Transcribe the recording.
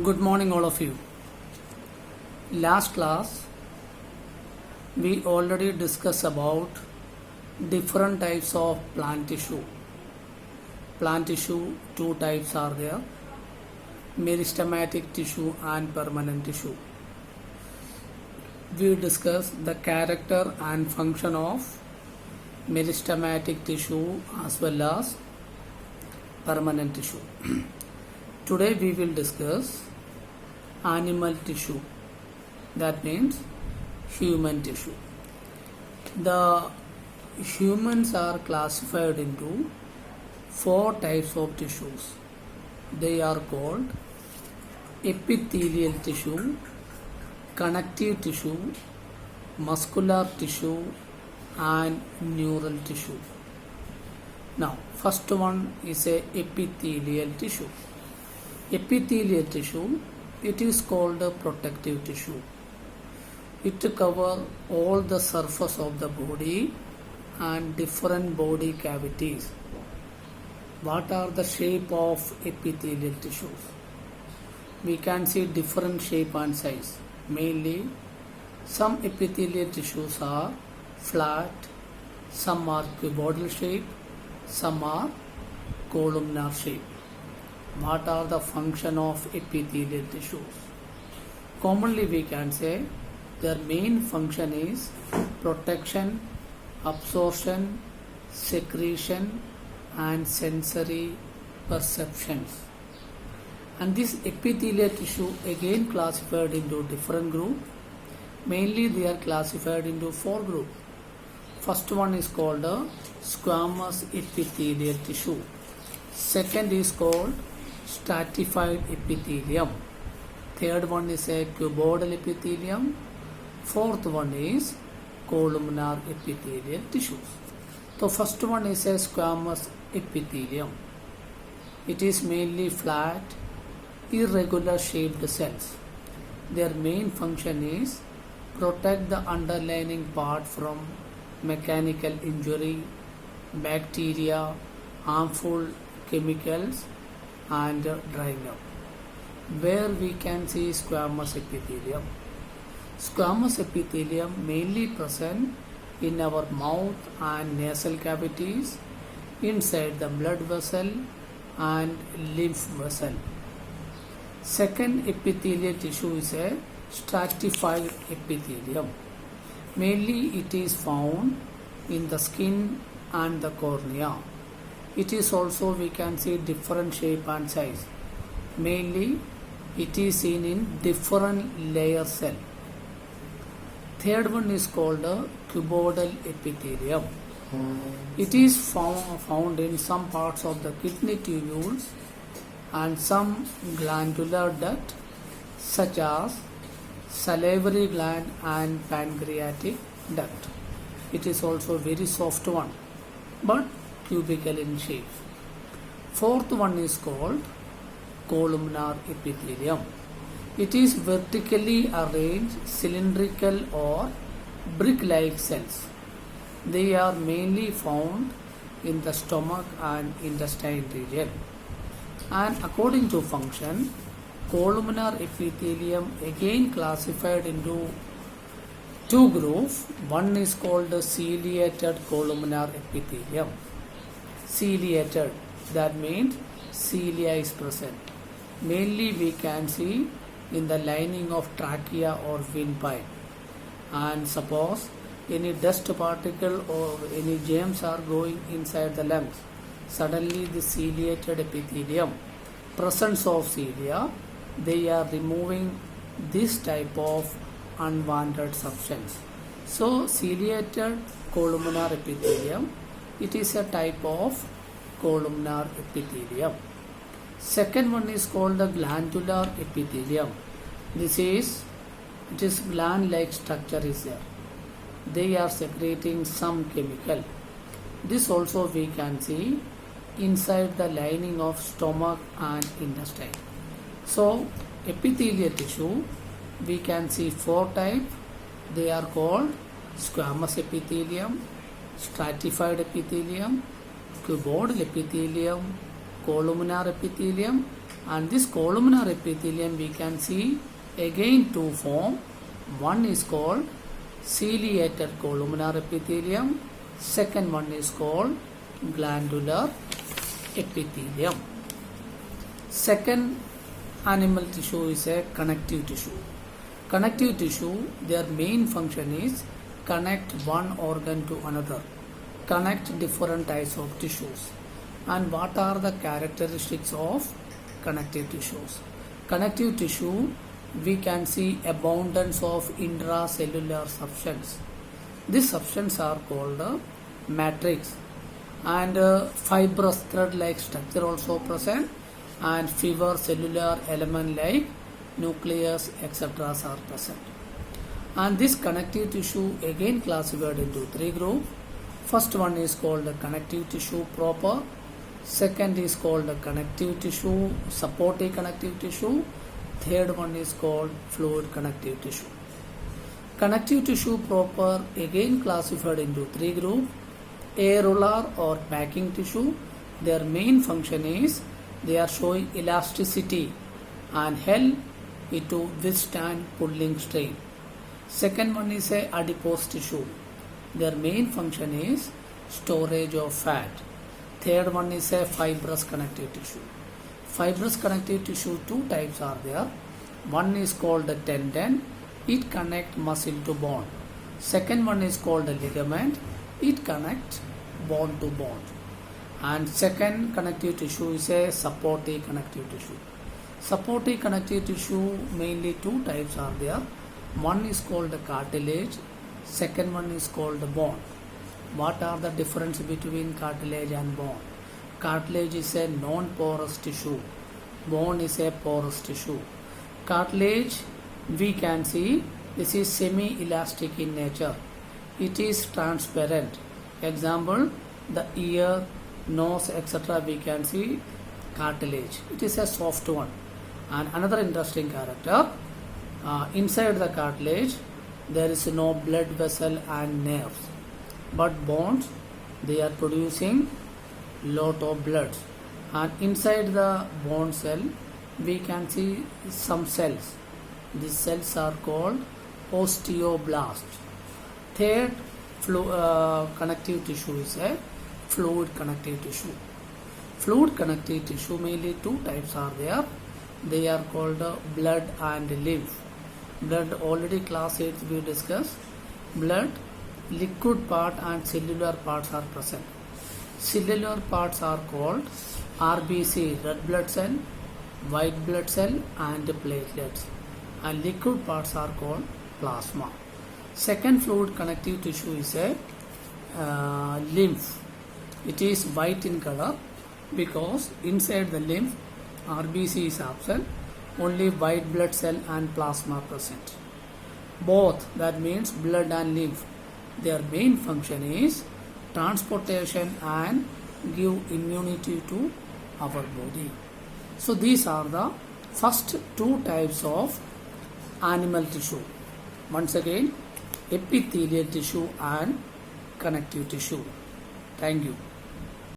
Good morning, all of you. Last class, we already discussed about different types of plant tissue. Plant tissue, two types are there: meristematic tissue and permanent tissue. We discussed the character and function of meristematic tissue as well as permanent tissue. Today we will discuss animal tissue, that means human tissue. The humans are classified into four types of tissues. They are called epithelial tissue, connective tissue, muscular tissue and neural tissue. Now, first one is a epithelial tissue. Epithelial tissue, it is called a protective tissue. It covers all the surface of the body and different body cavities. What are the shape of epithelial tissues? We can see different shape and size. Mainly, some epithelial tissues are flat, some are cuboidal shape, some are columnar shape. What are the function of epithelial tissues? Commonly we can say their main function is protection, absorption, secretion and sensory perceptions. And this epithelial tissue again classified into different group. Mainly they are classified into four groups. First one is called a squamous epithelial tissue. Second is called stratified epithelium. Third one is a cuboidal epithelium. Fourth one is columnar epithelial tissues. So first one is a squamous epithelium. It is mainly flat, irregular shaped cells. Their main function is protect the underlying part from mechanical injury, bacteria, harmful chemicals and drying up. Where we can see squamous epithelium. Squamous epithelium mainly present in our mouth and nasal cavities, inside the blood vessel and lymph vessel. Second epithelial tissue is a stratified epithelium. Mainly it is found in the skin and the cornea. It is also we can see different shape and size. Mainly it is seen in different layer cell. Third one is called a cuboidal epithelium. It is found in some parts of the kidney tubules and some glandular duct such as salivary gland and pancreatic duct. It is also very soft one but cubical in shape. Fourth one is called columnar epithelium. It is vertically arranged cylindrical or brick-like cells. They are mainly found in the stomach and intestine region. And according to function, columnar epithelium again classified into two groups. One is called the ciliated columnar epithelium. Ciliated, that means cilia is present. Mainly we can see in the lining of trachea or windpipe. And suppose any dust particle or any germs are going inside the lungs, suddenly the ciliated epithelium, presence of cilia, they are removing this type of unwanted substance. So ciliated columnar epithelium, it is a type of columnar epithelium. Second one is called the glandular epithelium. It is gland-like structure is there. They are secreting some chemical. This also we can see inside the lining of stomach and intestine. So epithelial tissue we can see four types. They are called squamous epithelium, stratified epithelium, cuboidal epithelium, columnar epithelium And this columnar epithelium we can see again two form. One is called ciliated columnar epithelium. Second one is called glandular epithelium. Second animal tissue is a connective tissue. Connective tissue, their main function is connect one organ to another, connect different types of tissues. And what are the characteristics of connective tissues? Connective tissue, we can see abundance of intracellular substance. These substances are called matrix, and fibrous thread-like structure also present, and fiber cellular element like nucleus etc. are present. And this connective tissue again classified into three groups. First one is called the connective tissue proper. Second is called the connective tissue, supportive connective tissue. Third one is called fluid connective tissue. Connective tissue proper again classified into three groups. Aerolar or packing tissue. Their main function is they are showing elasticity and help it to withstand pulling strain. Second one is a adipose tissue. Their main function is storage of fat. Third one is a fibrous connective tissue. Fibrous connective tissue, two types are there. One is called the tendon. It connects muscle to bone. Second one is called the ligament. It connects bone to bone. And second connective tissue is a supportive connective tissue. Supportive connective tissue, mainly two types are there. One is called the cartilage. Second one is called the bone. What are the difference between cartilage and bone? Cartilage is a non-porous tissue. Bone is a porous tissue. Cartilage, we can see this is semi-elastic in nature. It is transparent. Example, the ear, nose, etc. we can see cartilage. It is a soft one. And another interesting character, inside the cartilage there is no blood vessel and nerves. But bones, they are producing lot of blood. And inside the bone cell we can see some cells. These cells are called osteoblast. Third connective tissue is a fluid connective tissue. Fluid connective tissue, mainly two types are there. They are called blood and lymph. Blood, already class 8 we discussed. Blood, liquid part and cellular parts are present. Cellular parts are called RBC, red blood cell, white blood cell and platelets. And liquid parts are called plasma. Second fluid connective tissue is a lymph. It is white in color because inside the lymph RBC is absent, only white blood cell and plasma present. Both, that means blood and lymph, their main function is transportation and give immunity to our body. So these are the first two types of animal tissue. Once again, epithelial tissue and connective tissue. Thank you.